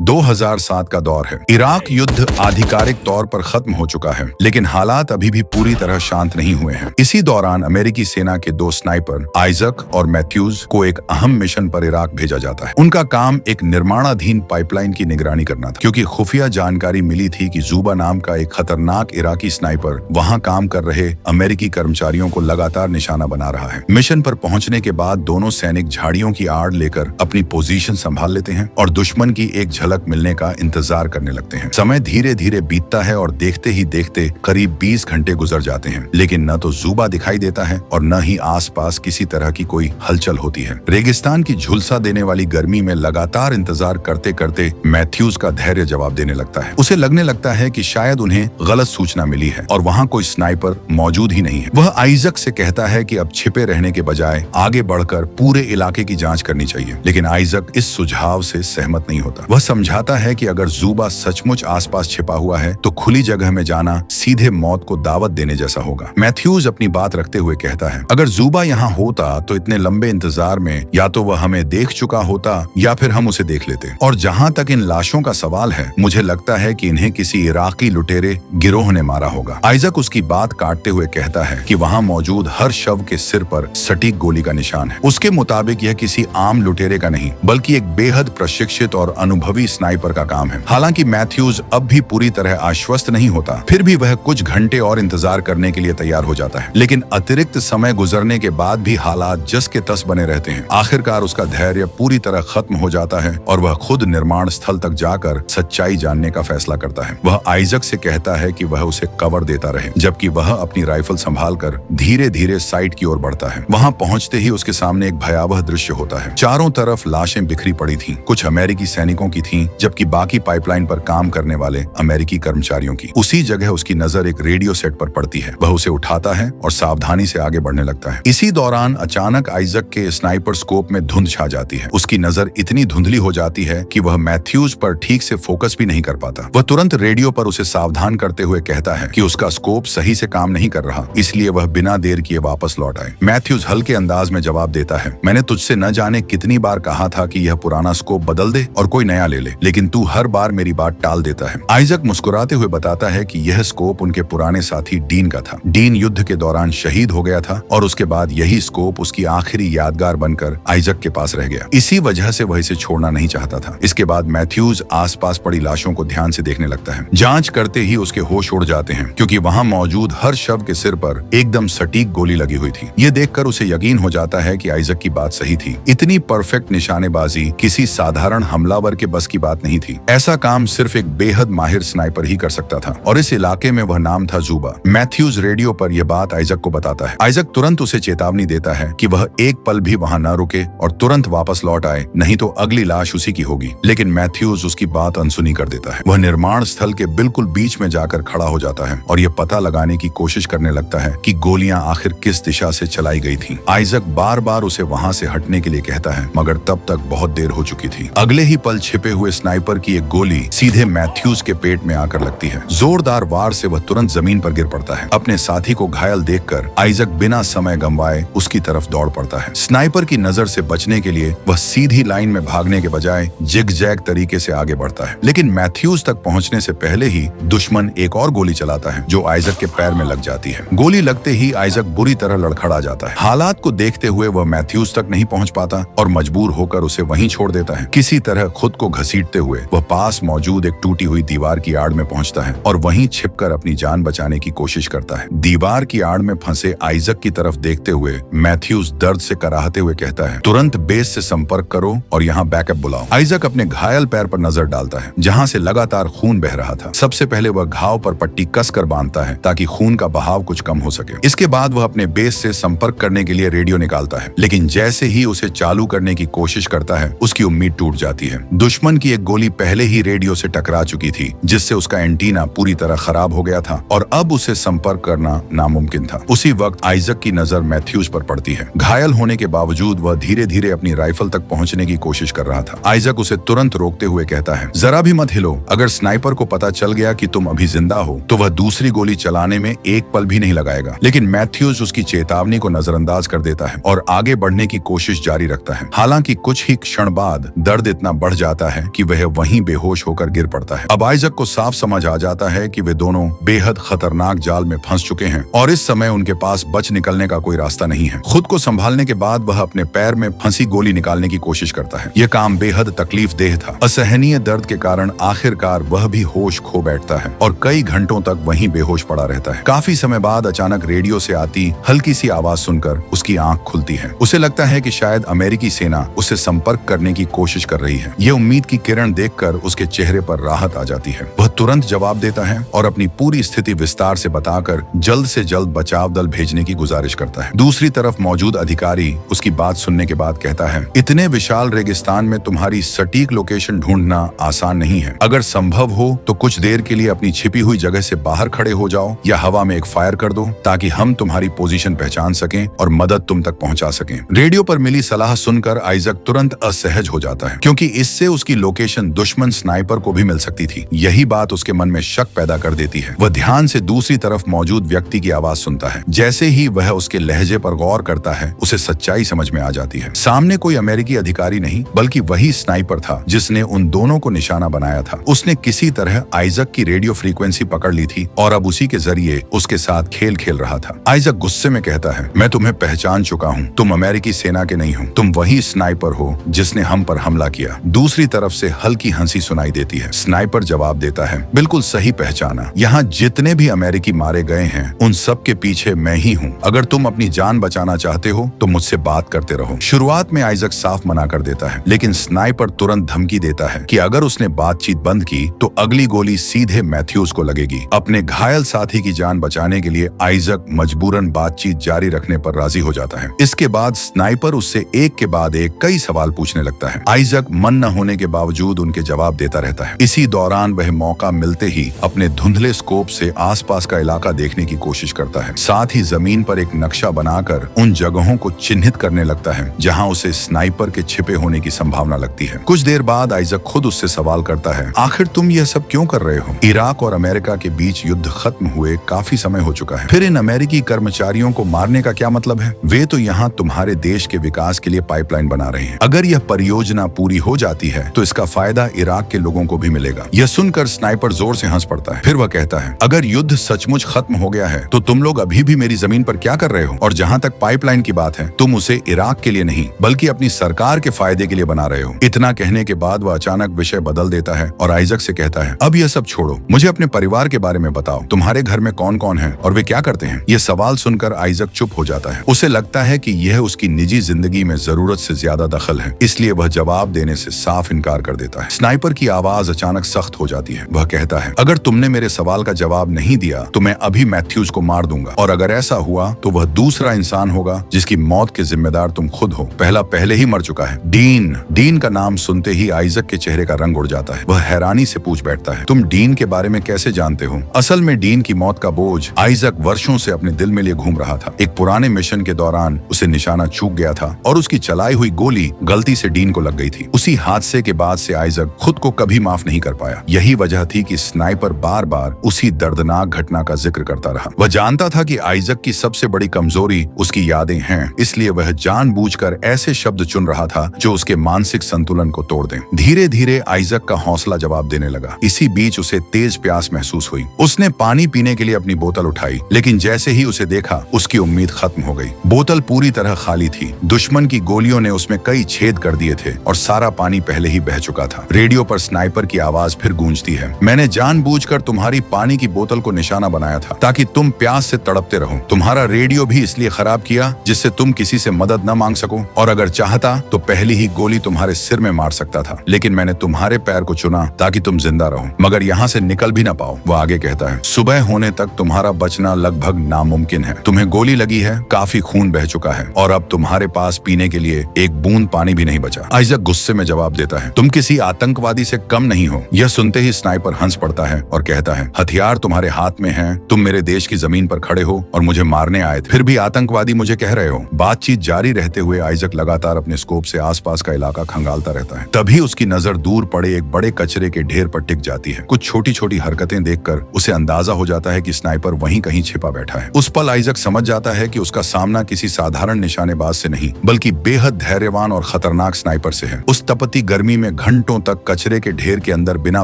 2007 का दौर है। इराक युद्ध आधिकारिक तौर पर खत्म हो चुका है, लेकिन हालात अभी भी पूरी तरह शांत नहीं हुए हैं। इसी दौरान अमेरिकी सेना के दो स्नाइपर आइजक और मैथ्यूज को एक अहम मिशन पर इराक भेजा जाता है। उनका काम एक निर्माणाधीन पाइपलाइन की निगरानी करना था, क्योंकि खुफिया जानकारी मिली थी कि जूबा नाम का एक खतरनाक इराकी स्नाइपर वहां काम कर रहे अमेरिकी कर्मचारियों को लगातार निशाना बना रहा है। मिशन पर पहुंचने के बाद दोनों सैनिक झाड़ियों की आड़ लेकर अपनी पोजीशन संभाल लेते हैं और दुश्मन की एक झलक मिलने का इंतजार करने लगते हैं। समय धीरे धीरे बीतता है और देखते ही देखते करीब 20 घंटे गुजर जाते हैं, लेकिन न तो जूबा दिखाई देता है और न ही आसपास किसी तरह की कोई हलचल होती है। रेगिस्तान की झुलसा देने वाली गर्मी में लगातार इंतजार करते करते मैथ्यूज का धैर्य जवाब देने लगता है। उसे लगने लगता है कि शायद उन्हें गलत सूचना मिली है और वहाँ कोई स्नाइपर मौजूद ही नहीं है। वह आइजक से कहता है कि अब छिपे रहने के बजाय आगे बढ़कर पूरे इलाके की जांच करनी चाहिए, लेकिन आइजक इस सुझाव से सहमत नहीं होता। वह समझाता है कि अगर जूबा सचमुच आसपास छिपा हुआ है तो खुली जगह में जाना सीधे मौत को दावत देने जैसा होगा। मैथ्यूज अपनी बात रखते हुए कहता है, अगर जूबा यहाँ होता तो इतने लंबे इंतजार में या तो वह हमें देख चुका होता या फिर हम उसे देख लेते। और जहाँ तक इन लाशों का सवाल है, मुझे लगता है कि इन्हें किसी इराकी लुटेरे गिरोह ने मारा होगा। आइजक उसकी बात काटते हुए कहता है कि वहाँ मौजूद हर शव के सिर पर सटीक गोली का निशान है। उसके मुताबिक यह किसी आम लुटेरे का नहीं, बल्कि एक बेहद प्रशिक्षित और अनुभवी स्नाइपर का काम है। हालांकि मैथ्यूज अब भी पूरी तरह आश्वस्त नहीं होता, फिर भी वह कुछ घंटे और इंतजार करने के लिए तैयार हो जाता है। लेकिन अतिरिक्त समय गुजरने के बाद भी हालात जस के तस बने रहते हैं। आखिरकार उसका धैर्य पूरी तरह खत्म हो जाता है और वह खुद निर्माण स्थल तक जाकर सच्चाई जानने का फैसला करता है। वह आइजक से कहता है कि वह उसे कवर देता रहे, जबकि वह अपनी राइफल संभालकर धीरे धीरे साइट की ओर बढ़ता है। वहां पहुंचते ही उसके सामने एक भयावह दृश्य होता है। चारों तरफ लाशें बिखरी पड़ी थीं, कुछ अमेरिकी सैनिकों की थीं, जबकि बाकी पाइपलाइन पर काम करने वाले अमेरिकी कर्मचारियों की। उसी जगह उसकी नजर एक रेडियो सेट पर पड़ती है। वह उसे उठाता है और सावधानी से आगे बढ़ने लगता है। इसी दौरान अचानक आइजक के स्नाइपर स्कोप में धुंध छा जाती है। उसकी नजर इतनी धुंधली हो जाती है कि वह मैथ्यूज पर ठीक से फोकस भी नहीं कर पाता। वह तुरंत रेडियो पर उसे सावधान करते हुए कहता है कि उसका स्कोप सही से काम नहीं कर रहा, इसलिए वह बिना देर किए वापस लौट आए। मैथ्यूज हल्के अंदाज में जवाब देता है, मैंने तुझसे न जाने कितनी बार कहा था कि यह पुराना स्कोप बदल दे और कोई नया ले ले, लेकिन तू हर बार मेरी बात टाल देता है। आइजक मुस्कुराते हुए बताता है कि यह स्कोप उनके पुराने साथी डीन का था। डीन युद्ध के दौरान शहीद हो गया था और उसके बाद यही स्कोप उसकी आखिरी यादगार बनकर आइजक के पास रह गया। इसी वजह से वह इसे छोड़ना नहीं चाहता था। इसके बाद मैथ्यूज आसपास पड़ी लाशों को ध्यान से देखने लगता है। जांच करते ही उसके होश उड़ जाते हैं, क्योंकि वहां मौजूद हर शव के सिर पर एकदम सटीक गोली लगी हुई थी। ये देखकर उसे यकीन हो जाता है कि आइजक की बात सही थी। इतनी परफेक्ट निशानेबाजी किसी साधारण हमलावर के बस की बात नहीं थी। ऐसा काम सिर्फ एक बेहद माहिर स्नाइपर ही कर सकता था, और इस इलाके में वह नाम था जूबा। मैथ्यूज रेडियो पर यह बात आइजक को बताता है। आइजक तुरंत उसे चेतावनी देता है कि वह एक पल भी वहां न रुके और तुरंत वापस लौट आए, नहीं तो अगली लाश उसी की होगी। लेकिन मैथ्यूज उसकी बात अनसुनी कर देता है। वह निर्माण स्थल के बिल्कुल बीच में जाकर खड़ा हो जाता है और यह पता लगाने की कोशिश करने लगता है कि गोलियां आखिर किस दिशा से चलाई गई थीं। आइजक बार बार उसे वहां से हटने के लिए कहता है, मगर तब तक बहुत देर हो चुकी थी। अगले ही पल छिपे हुए स्नाइपर की एक गोली सीधे मैथ्यूज के पेट में आकर लगती है। जोरदार वार से वह तुरंत जमीन पर गिर पड़ता है। अपने साथी को घायल देखकर आइजक बिना समय गंवाए उसकी तरफ दौड़ पड़ता है। स्नाइपर की नजर से बचने के लिए वह सीधी लाइन में भागने के बजाय जिग-जैग तरीके से आगे बढ़ता है, लेकिन मैथ्यूज तक पहुंचने से पहले ही दुश्मन एक और गोली चलाता है, जो आइजक के पैर में लग जाती है। गोली लगते ही आइजक बुरी तरह लड़खड़ा जाता है। हालात को देखते हुए वह मैथ्यूज तक नहीं पहुंच पाता और मजबूर होकर उसे वहीं छोड़ देता है। किसी तरह खुद को घसीटते हुए वह पास मौजूद एक टूटी हुई दीवार की आड़ में पहुंचता है और वहीं छिपकर अपनी जान बचाने की कोशिश करता है। दीवार की आड़ में फंसे आइजक की तरफ देखते हुए मैथ्यूज दर्द से कराहते हुए कहता है, तुरंत बेस से संपर्क करो और यहाँ बैकअप बुलाओ। आइजक अपने घायल पैर पर नजर डालता है, जहाँ से लगातार खून बह रहा था। सबसे पहले वह घाव पर पट्टी कसकर बांधता है ताकि खून का बहाव कुछ कम हो सके। इसके बाद वह अपने बेस से संपर्क करने के लिए रेडियो निकालता है, लेकिन जैसे ही उसे चालू करने की कोशिश करता है, उसकी उम्मीद टूट जाती है। दुश्मन की एक गोली पहले ही रेडियो से टकरा चुकी थी, जिससे उसका एंटीना पूरी तरह खराब हो गया था और अब उसे संपर्क करना नामुमकिन था। उसी वक्त आइजक की नजर मैथ्यूज पर पड़ती है। घायल होने के बावजूद वह धीरे धीरे अपनी राइफल तक पहुंचने की कोशिश कर रहा था। आइजक उसे तुरंत रोकते हुए कहता है, जरा भी मत हिलो। अगर स्नाइपर को पता चल गया कि तुम अभी जिंदा हो तो वह दूसरी गोली चलाने में एक पल भी नहीं लगाएगा। लेकिन मैथ्यूज उसकी चेतावनी को नजरअंदाज कर देता है और आगे बढ़ने की कोशिश जारी रखता है। हालांकि कुछ ही क्षण बाद दर्द इतना बढ़ जाता है कि वह वहीं बेहोश होकर गिर पड़ता है। अब आइजक को साफ समझ आ जाता है कि वे दोनों बेहद खतरनाक जाल में फंस चुके हैं और इस समय उनके पास बच निकलने का कोई रास्ता नहीं है। खुद को संभालने के बाद वह अपने पैर में फंसी गोली निकालने की कोशिश करता है। यह काम बेहद तकलीफदेह था। असहनीय दर्द के कारण आखिरकार वह भी होश खो बैठता है और कई घंटों तक वहीं बेहोश पड़ा रहता है। काफी समय बाद अचानक रेडियो से आती हल्की सी आवाज सुनकर उसकी आंख खुलती है। उसे लगता है कि शायद अमेरिकी सेना उससे संपर्क करने की कोशिश कर रही है। ये उम्मीद की किरण देखकर उसके चेहरे पर राहत आ जाती है। वह तुरंत जवाब देता है और अपनी पूरी स्थिति विस्तार से बताकर जल्द से जल्द बचाव दल भेजने की गुजारिश करता है। दूसरी तरफ मौजूद अधिकारी उसकी बात सुनने के बाद कहता है, इतने विशाल रेगिस्तान में तुम्हारी सटीक लोकेशन ढूंढना आसान नहीं है। अगर संभव हो तो कुछ देर के लिए अपनी छिपी हुई जगह से बाहर खड़े हो जाओ या हवा में एक फायर कर दो ताकि हम तुम्हारी पोजीशन पहचान सकें और मदद तुम तक पहुंचा सकें। रेडियो पर मिली सलाह सुनकर आइजक तुरंत असहज हो जाता है क्योंकि इससे उसकी लोकेशन दुश्मन स्नाइपर को भी मिल सकती थी। यही बात उसके मन में शक पैदा कर देती है। वह ध्यान से दूसरी तरफ मौजूद व्यक्ति की आवाज सुनता है। जैसे ही वह उसके लहजे पर गौर करता है उसे सच्चाई समझ में आ जाती है। सामने कोई अमेरिकी अधिकारी नहीं बल्कि वही स्नाइपर था जिसने उन दोनों को निशाना बनाया था। उसने किसी तरह आइजक की रेडियो फ्रीक्वेंसी पकड़ ली थी और अब उसी के जरिए उसके साथ खेल खेल रहा था। आइजक गुस्से में कहता है, मैं तुम्हें पहचान चुका हूँ। तुम अमेरिकी सेना के नहीं हो। तुम वही स्नाइपर हो जिसने हम पर हमला किया। दूसरी तरफ से हल्की हंसी सुनाई देती है। स्नाइपर जवाब देता है, बिल्कुल सही पहचाना। यहाँ जितने भी अमेरिकी मारे गए हैं उन सब के पीछे मैं ही हूँ। अगर तुम अपनी जान बचाना चाहते हो तो मुझसे बात करते रहो। शुरुआत में आइजक साफ मना कर देता है लेकिन स्नाइपर तुरंत धमकी देता है कि अगर उसने बातचीत बंद की तो अगली गोली सीधे मैथ्यूज को लगेगी। अपने घायल साथी की जान बचाने के लिए आइजक मजबूरन बातचीत जारी रखने पर राजी हो जाता है। इसके बाद स्नाइपर उससे एक के बाद एक कई सवाल पूछने लगता है। आइजक मन न होने के बावजूद उनके जवाब देता रहता है। इसी दौरान वह मौका मिलते ही अपने धुंधले स्कोप से आसपास का इलाका देखने की कोशिश करता है। साथ ही जमीन पर एक नक्शा बनाकर उन जगहों को चिन्हित करने लगता है जहां उसे स्नाइपर के छिपे होने की संभावना लगती है। कुछ देर बाद आइजक खुद उससे सवाल करता है, आखिर तुम यह सब क्यों कर रहे हो? इराक और अमेरिका के बीच युद्ध खत्म हुए काफी समय हो चुका है। फिर इन अमेरिकी कर्मचारियों को मारने का क्या मतलब है? वे तो यहाँ तुम्हारे देश के विकास के लिए पाइपलाइन बना रहे हैं। अगर यह परियोजना पूरी हो जाती है तो इसका फायदा इराक के लोगों को भी मिलेगा। यह सुनकर स्नाइपर जोर से हंस पड़ता है। फिर वह कहता है, अगर युद्ध सचमुच खत्म हो गया है तो तुम लोग अभी भी मेरी जमीन पर क्या कर रहे हो? और जहाँ तक पाइपलाइन की बात है, तुम उसे इराक के लिए नहीं बल्कि अपनी सरकार के फायदे के लिए बना रहे हो। इतना कहने के बाद वह अचानक विषय बदल देता है और आइजक से कहता है, अब यह सब छोड़ो, मुझे अपने परिवार के बारे में बताओ। तुम्हारे घर में कौन कौन है और वे क्या करते हैं? यह सवाल सुनकर आइजक चुप हो जाता है। उसे लगता है कि यह उसकी निजी जिंदगी में जरूरत से ज्यादा दखल है, इसलिए वह जवाब देने से साफ इनकार कर देता है। स्नाइपर की आवाज अचानक सख्त हो जाती है। वह कहता है, अगर तुमने मेरे सवाल का जवाब नहीं दिया तो मैं अभी मैथ्यूज को मार दूंगा और अगर ऐसा हुआ तो वह दूसरा इंसान होगा जिसकी मौत के जिम्मेदार तुम खुद हो। पहला पहले ही मर चुका है। डीन का नाम सुनते ही आइजक के चेहरे का रंग उड़ जाता है। वह हैरानी से पूछ बैठता है, तुम डीन के बारे में कैसे जानते हो? असल में डीन की मौत का बोझ आइजक वर्षों से अपने दिल में लिए घूम रहा था। एक पुराने मिशन के दौरान उसे निशाना चूक गया था और उसकी चलाई हुई गोली गलती से डीन को लग गई थी। उसी हादसे के बाद से आइजक खुद को कभी माफ नहीं कर पाया। यही वजह थी कि स्नाइपर बार बार उसी दर्दनाक घटना का जिक्र करता रहा। वह जानता था कि आइजक की सबसे बड़ी कमजोरी उसकी यादें हैं, इसलिए वह जानबूझकर ऐसे शब्द चुन रहा था जो उसके मानसिक संतुलन को तोड़ दें। धीरे धीरे आइजक का हौसला जवाब देने लगा। इसी बीच उसे तेज प्यास महसूस हुई। उसने पानी पीने के लिए अपनी बोतल उठाई, लेकिन जैसे ही उसे देखा उसकी उम्मीद खत्म हो गई। बोतल पूरी तरह खाली थी। दुश्मन की गोलियों ने उसमें कई छेद कर दिए थे और सारा पानी पहले ही बह चुका था। रेडियो पर स्नाइपर की आवाज फिर गूंजती है, मैंने जानबूझकर तुम्हारी पानी की बोतल को निशाना बनाया था ताकि तुम प्यास से तड़पते रहो। तुम्हारा रेडियो भी इसलिए खराब किया जिससे तुम किसी से मदद न मांग सको, और अगर चाहता तो पहली ही गोली तुम्हारे सिर में मार सकता था, लेकिन मैंने तुम्हारे पैर को चुना ताकि तुम जिंदा रहो मगर यहाँ से निकल भी ना पाओ। वो आगे कहता है, सुबह होने तक तुम्हारा बचना लगभग नामुमकिन है। तुम्हें गोली लगी है, काफी खून बह चुका है और अब तुम्हारे पास पीने के लिए एक बूंद पानी भी नहीं बचा। आइजक गुस्से में जवाब देता है, तुम किसी आतंकवादी से कम नहीं हो। यह सुनते ही स्नाइपर हंस पड़ता है और कहता है, हथियार तुम्हारे हाथ में हैं, तुम मेरे देश की जमीन पर खड़े हो और मुझे मारने आए थे, फिर भी आतंकवादी मुझे कह रहे हो। बातचीत जारी रहते हुए आइजक लगातार अपने स्कोप से आसपास का इलाका खंगालता रहता है। तभी उसकी नजर दूर पड़े एक बड़े कचरे के ढेर पर टिक जाती है। कुछ छोटी छोटी हरकतें देखकर उसे अंदाजा हो जाता है कि स्नाइपर वहीं कहीं छिपा बैठा है। उस पल आइजक समझ जाता है कि उसका सामना किसी साधारण निशानेबाज से नहीं बल्कि बेहद धैर्यवान और खतरनाक स्नाइपर से है। उस तपती गर्मी में घंटों तक कचरे के ढेर के अंदर बिना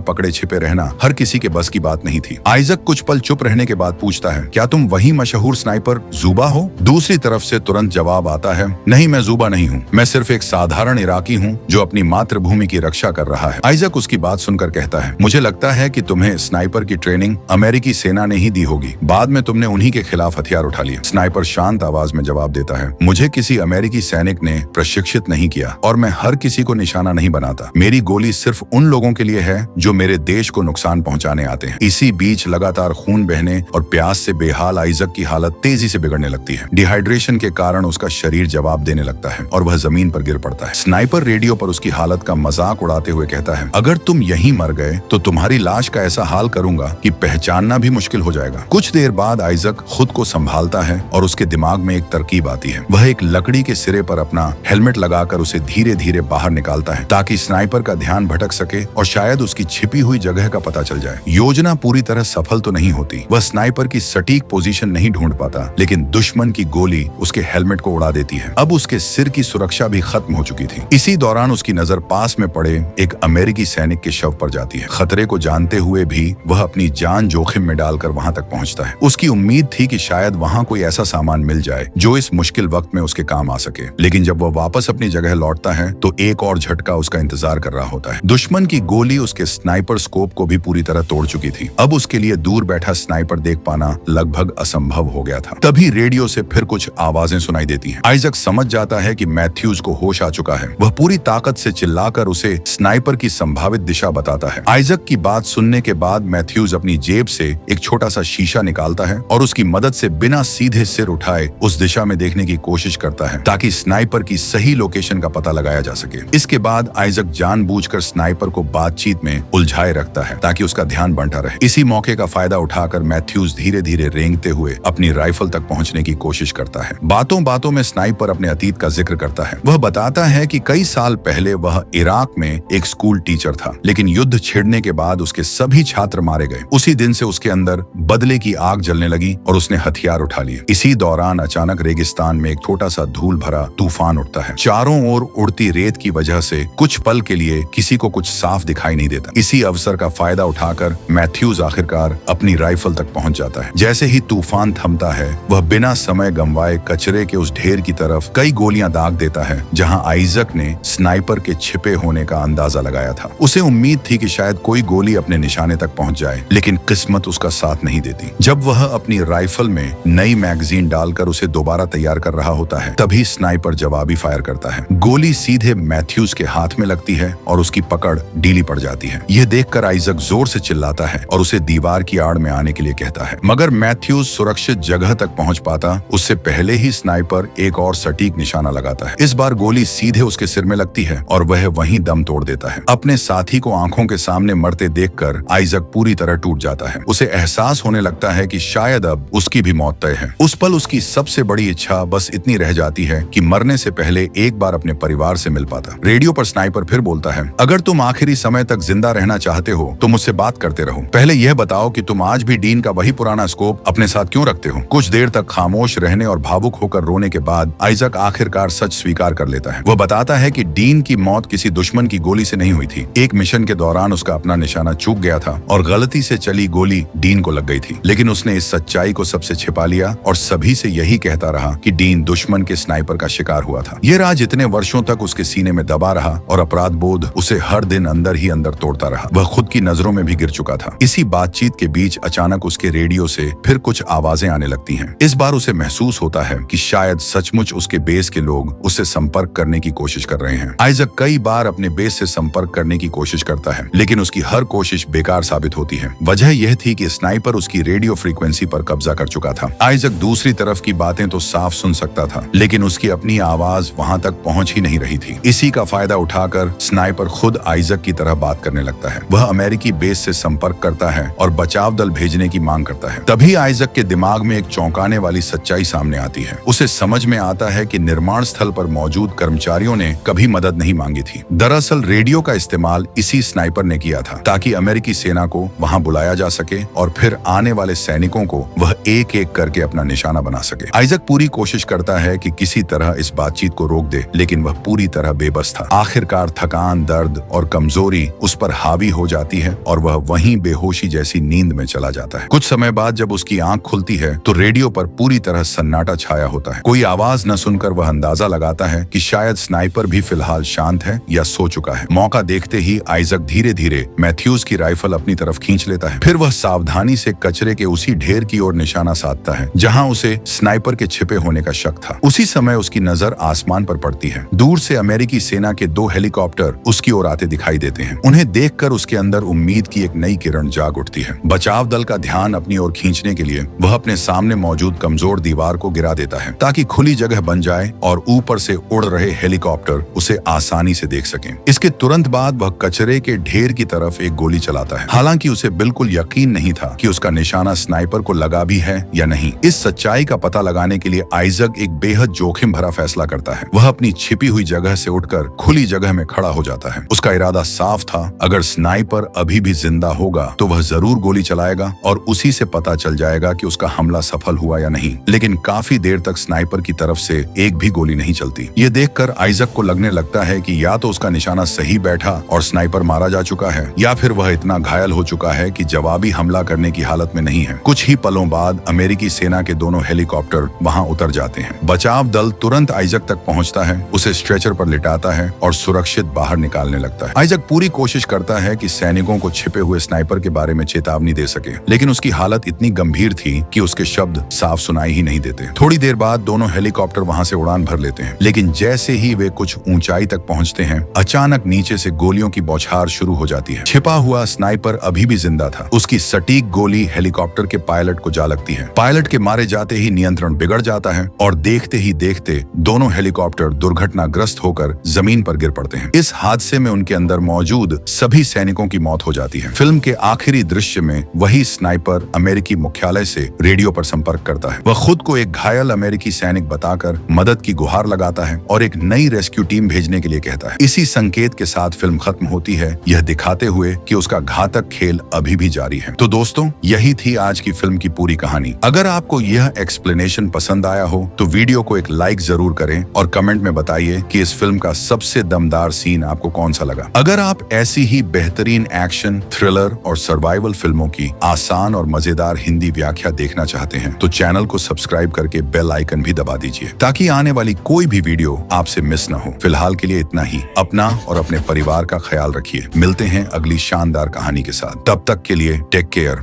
पकड़े छिपे रहना हर किसी के बस की बात नहीं थी। आइजक कुछ पल चुप रहने के बाद पूछता है, क्या तुम वही मशहूर स्नाइपर ज़ुबा हो? दूसरी तरफ से तुरंत जवाब आता है, नहीं, मैं ज़ुबा नहीं हूँ, मैं सिर्फ एक साधारण इराकी हूँ जो अपनी मातृभूमि की रक्षा कर रहा है। आइजक उसकी बात सुनकर कहता है, मुझे लगता है कि तुम्हें स्नाइपर की ट्रेनिंग अमेरिकी सेना ने ही दी होगी। बाद में तुमने उन्हीं के खिलाफ हथियार उठा लिए। स्नाइपर शांत आवाज में जवाब देता है, मुझे किसी अमेरिकी सैनिक ने प्रशिक्षित नहीं किया और मैं हर किसी को निशाना नहीं बनाता। मेरी गोली सिर्फ उन लोगों के लिए है जो मेरे देश को नुकसान पहुंचाने आते हैं। इसी बीच लगातार खून बहने और प्यास से बेहाल आइजक की हालत तेजी से बिगड़ने लगती है। डिहाइड्रेशन के कारण उसका शरीर जवाब देने लगता है और वह जमीन पर गिर पड़ता है। स्नाइपर रेडियो पर उसकी हालत का मजाक उड़ाते हुए कहता है, अगर तुम यहीं मर गए तो तुम्हारी लाश का ऐसा हाल करूंगा कि पहचानना भी मुश्किल हो जाएगा। कुछ देर बाद आइजक खुद को संभालता है और उसके दिमाग में एक तरकीब आती है। वह एक लकड़ी के सिरे पर अपना हेलमेट लगाकर उसे धीरे धीरे बाहर निकालता है ताकि स्नाइपर का ध्यान भटक सके और शायद उसकी छिपी हुई जगह का पता चल जाए। योजना पूरी तरह सफल तो नहीं होती, वह स्नाइपर की सटीक पोजीशन नहीं ढूंढ पाता, लेकिन दुश्मन की गोली उसके हेलमेट को उड़ा देती है। अब उसके सिर की सुरक्षा भी खत्म हो चुकी थी। इसी दौरान उसकी नजर पास में पड़े एक अमेरिकी सैनिक के शव पर जाती है। खतरे को जानते हुए भी वह अपनी जान जोखिम में डालकर वहां तक पहुंचता है। उसकी उम्मीद थी कि शायद वहां कोई ऐसा सामान मिल जाए जो इस मुश्किल वक्त में उसके काम आ सके, लेकिन जब वह वापस अपनी जगह लौटता है तो एक और झटका उसका इंतजार कर रहा होता है। दुश्मन की गोली उसके स्नाइपर स्कोप को भी पूरी तरह तोड़ चुकी थी। अब उसके लिए दूर बैठा स्नाइपर देख पाना लगभग असंभव हो गया था। तभी रेडियो से फिर कुछ आवाजें सुनाई देती हैं। आइजक समझ जाता है कि मैथ्यूज को होश आ चुका है। वह पूरी ताकत से चिल्लाकर उसे स्नाइपर की संभावित दिशा बताता है। आइजक की बात सुनने के बाद मैथ्यूज अपनी जेब से एक छोटा सा शीशा निकालता है और उसकी मदद से बिना सीधे सिर उठाए उस दिशा में देखने की कोशिश करता है ताकि स्नाइपर की सही लोकेशन का पता लगाया जा सके। इसके बाद आइजक जानबूझकर स्नाइपर को बातचीत में उलझाए रखता है ताकि उसका ध्यान बंटा रहे। इसी मौके का फायदा उठाकर मैथ्यूज धीरे धीरे रेंगते हुए अपनी राइफल तक पहुंचने की कोशिश करता है। बातों बातों में स्नाइपर अपने अतीत का जिक्र करता है। वह बताता है कि कई साल पहले वह इराक में एक स्कूल टीचर था, लेकिन युद्ध छिड़ने के बाद उसके सभी छात्र मारे गए। उसी दिन से उसके अंदर बदले की आग जलने लगी और उसने हथियार उठा लिए। इसी दौरान अचानक रेगिस्तान में एक छोटा सा धूल भरा तूफान उठता है। चारों ओर उड़ती रेत की वजह से कुछ पल के लिए किसी को कुछ साफ दिखाई नहीं देता। इसी अवसर का फायदा उठाकर मैथ्यूज आखिरकार अपनी राइफल तक पहुंच जाता है। जैसे ही तूफान थमता है वह बिना समय गंवाए कचरे के उस ढेर की तरफ कई गोलियां दाग देता है जहां आइजक ने स्नाइपर के छिपे होने का अंदाजा लगाया था। उसे उम्मीद थी कि शायद कोई गोली अपने निशाने तक पहुंच जाए, लेकिन किस्मत उसका साथ नहीं देती। जब वह अपनी राइफल में नई मैगजीन डालकर उसे दोबारा तैयार कर रहा होता है तभी स्नाइपर जवाबी फायर करता है। गोली सीधे मैथ्यूज के हाथ में लगती है और उसकी पकड़ ढीली पड़ जाती है। यह देखकर आइजक जोर से चिल्लाता है और उसे दीवार की आड़ में आने के लिए कहता है, मगर मैथ्यूज सुरक्षित जगह तक पहुंच पाता उससे पहले ही स्नाइपर एक और सटीक निशाना लगाता है। इस बार गोली सीधे उसके सिर में लगती है और वह वहीं दम तोड़ देता है। अपने साथी को आंखों के सामने मरते देखकर आइजक पूरी तरह टूट जाता है। उसे एहसास होने लगता है कि शायद अब उसकी भी मौत तय है। उस पल उसकी सबसे बड़ी इच्छा बस इतनी रह जाती है कि मरने से पहले एक बार अपने परिवार से मिल पाता। रेडियो पर स्नाइपर फिर बोलता है, अगर तुम आखिरी समय तक जिंदा रहना चाहते हो तो मुझसे बात करते रहो। पहले यह बताओ कि तुम आज भी डीन का वही पुराना स्कोप अपने साथ क्यों रखते हो। कुछ देर तक खामोश रहने और भावुक होकर रोने के बाद आइजक आखिरकार सच स्वीकार कर लेता है। वह बताता है कि डीन की मौत किसी दुश्मन की गोली से नहीं हुई थी। एक मिशन के दौरान उसका अपना निशाना चूक गया था और गलती से चली गोली डीन को लग गई थी, लेकिन उसने इस सच्चाई को सबसे छिपा लिया और सभी से यही कहता रहा कि डीन दुश्मन के स्नाइपर का शिकार हुआ था। यह राज इतने वर्षों तक उसके सीने में दबा रहा और अपराध बोध उसे हर दिन अंदर ही अंदर तोड़ता रहा। वह खुद की नजरों में भी गिर चुका था। इसी बातचीत के बीच अचानक उसके रेडियो से फिर कुछ आवाजें आने लगती हैं। इस बार उसे महसूस होता है कि शायद सचमुच उसके बेस के लोग उससे संपर्क करने की कोशिश कर रहे हैं। आइजक कई बार अपने बेस से संपर्क करने की कोशिश करता है, लेकिन उसकी हर कोशिश बेकार साबित होती है। वजह यह थी कि स्नाइपर उसकी रेडियो फ्रीक्वेंसी पर कब्जा कर चुका था। आइजक दूसरी तरफ की बातें तो साफ सुन सकता था, लेकिन उसकी अपनी आवाज वहां तक पहुंच ही नहीं रही थी। इसी का फायदा उठाकर स्नाइपर खुद आइजक की तरह बात करने लगता है। वह अमेरिकी बेस से संपर्क करता है और बचाव दल भेजने की मांग करता है। तभी आइजक के दिमाग में एक चौंकाने वाली सच्चाई सामने आती है। उसे समझ में आता है कि निर्माण स्थल पर मौजूद कर्मचारियों ने कभी मदद नहीं मांगी थी। दरअसल रेडियो का इस्तेमाल इसी स्नाइपर ने किया था ताकि अमेरिकी सेना को वहां बुलाया जा सके और फिर आने वाले सैनिकों को वह एक एक करके अपना निशाना बना सके। आइजक पूरी कोशिश करता है कि किसी तरह इस बातचीत को रोक दे, लेकिन वह पूरी तरह बेबस था। आखिरकार थकान थकान, दर्द और कमजोरी उस पर हावी हो जाती है और वह वहीं बेहोशी जैसी नींद में चला जाता है। कुछ समय बाद जब उसकी आंख खुलती है तो रेडियो पर पूरी तरह सन्नाटा छाया होता है। कोई आवाज न सुनकर वह अंदाजा लगाता है कि शायद स्नाइपर भी फिलहाल शांत है या सो चुका है। मौका देखते ही आइजक धीरे धीरे मैथ्यूज की राइफल अपनी तरफ खींच लेता है। फिर वह सावधानी से कचरे के उसी ढेर की ओर निशाना साधता है जहां उसे स्नाइपर के छिपे होने का शक था। उसी समय उसकी नजर आसमान पर पड़ती है। दूर से अमेरिकी सेना के 2 हेलीकॉप्टर उसकी ओर आते दिखाई देते हैं। उन्हें देखकर उसके अंदर उम्मीद की एक नई किरण जाग उठती है। बचाव दल का ध्यान अपनी ओर खींचने के लिए वह अपने सामने मौजूद कमजोर दीवार को गिरा देता है ताकि खुली जगह बन जाए और ऊपर से उड़ रहे हेलीकॉप्टर उसे आसानी से देख सकें। इसके तुरंत बाद वह कचरे के ढेर की तरफ एक गोली चलाता है। हालांकि उसे बिल्कुल यकीन नहीं था कि उसका निशाना स्नाइपर को लगा भी है या नहीं। इस सच्चाई का पता लगाने के लिए आइजक एक बेहद जोखिम भरा फैसला करता है। वह अपनी छिपी हुई जगह से उठकर खुली जगह में खड़ा हो जाता है। उसका इरादा साफ था, अगर स्नाइपर अभी भी जिंदा होगा तो वह जरूर गोली चलाएगा और उसी से पता चल जाएगा कि उसका हमला सफल हुआ या नहीं। लेकिन काफी देर तक स्नाइपर की तरफ से एक भी गोली नहीं चलती। ये देखकर आइजक को लगने लगता है कि या तो उसका निशाना सही बैठा और स्नाइपर मारा जा चुका है या फिर वह इतना घायल हो चुका है कि जवाबी हमला करने की हालत में नहीं है। कुछ ही पलों बाद अमेरिकी सेना के दोनों हेलीकॉप्टर वहां उतर जाते हैं। बचाव दल तुरंत आइजक तक पहुंचता है, उसे स्ट्रेचर पर लिटाता है और सुरक्षित बाहर निकालने लगता है। आइजक पूरी कोशिश करता है कि सैनिकों को छिपे हुए स्नाइपर के बारे में चेतावनी दे सके, लेकिन उसकी हालत इतनी गंभीर थी कि उसके शब्द साफ सुनाई ही नहीं देते। थोड़ी देर बाद दोनों हेलीकॉप्टर वहां से उड़ान भर लेते हैं, लेकिन जैसे ही वे कुछ ऊंचाई तक पहुंचते हैं, अचानक नीचे से गोलियों की बौछार शुरू हो जाती है। छिपा हुआ स्नाइपर अभी भी जिंदा था। उसकी सटीक गोली हेलीकॉप्टर के पायलट को जा लगती है। पायलट के मारे जाते ही नियंत्रण बिगड़ जाता है और देखते ही देखते दोनों हेलीकॉप्टर दुर्घटनाग्रस्त होकर जमीन पर गिर पड़ते हैं। इस हादसे में उनके अंदर मौजूद सभी सैनिकों की मौत हो जाती है। फिल्म के आखिरी दृश्य में वही स्नाइपर अमेरिकी मुख्यालय से रेडियो पर संपर्क करता है। वह खुद को एक घायल अमेरिकी सैनिक बताकर मदद की गुहार लगाता है और एक नई रेस्क्यू टीम भेजने के लिए कहता है। इसी संकेत के साथ फिल्म खत्म होती है, यह दिखाते हुए कि उसका घातक खेल अभी भी जारी है। तो दोस्तों, यही थी आज की फिल्म की पूरी कहानी। अगर आपको यह एक्सप्लेनेशन पसंद आया हो तो वीडियो को एक लाइक जरूर करें और कमेंट में बताइए कि इस फिल्म का सबसे दमदार सीन आपको कौन सा लगा। अगर आप ऐसी ही बेहतरीन एक्शन, थ्रिलर और सर्वाइवल फिल्मों की आसान और मजेदार हिंदी व्याख्या देखना चाहते हैं तो चैनल को सब्सक्राइब करके बेल आइकन भी दबा दीजिए ताकि आने वाली कोई भी वीडियो आपसे मिस न हो। फिलहाल के लिए इतना ही। अपना और अपने परिवार का ख्याल रखिए। मिलते हैं अगली शानदार कहानी के साथ। तब तक के लिए टेक केयर।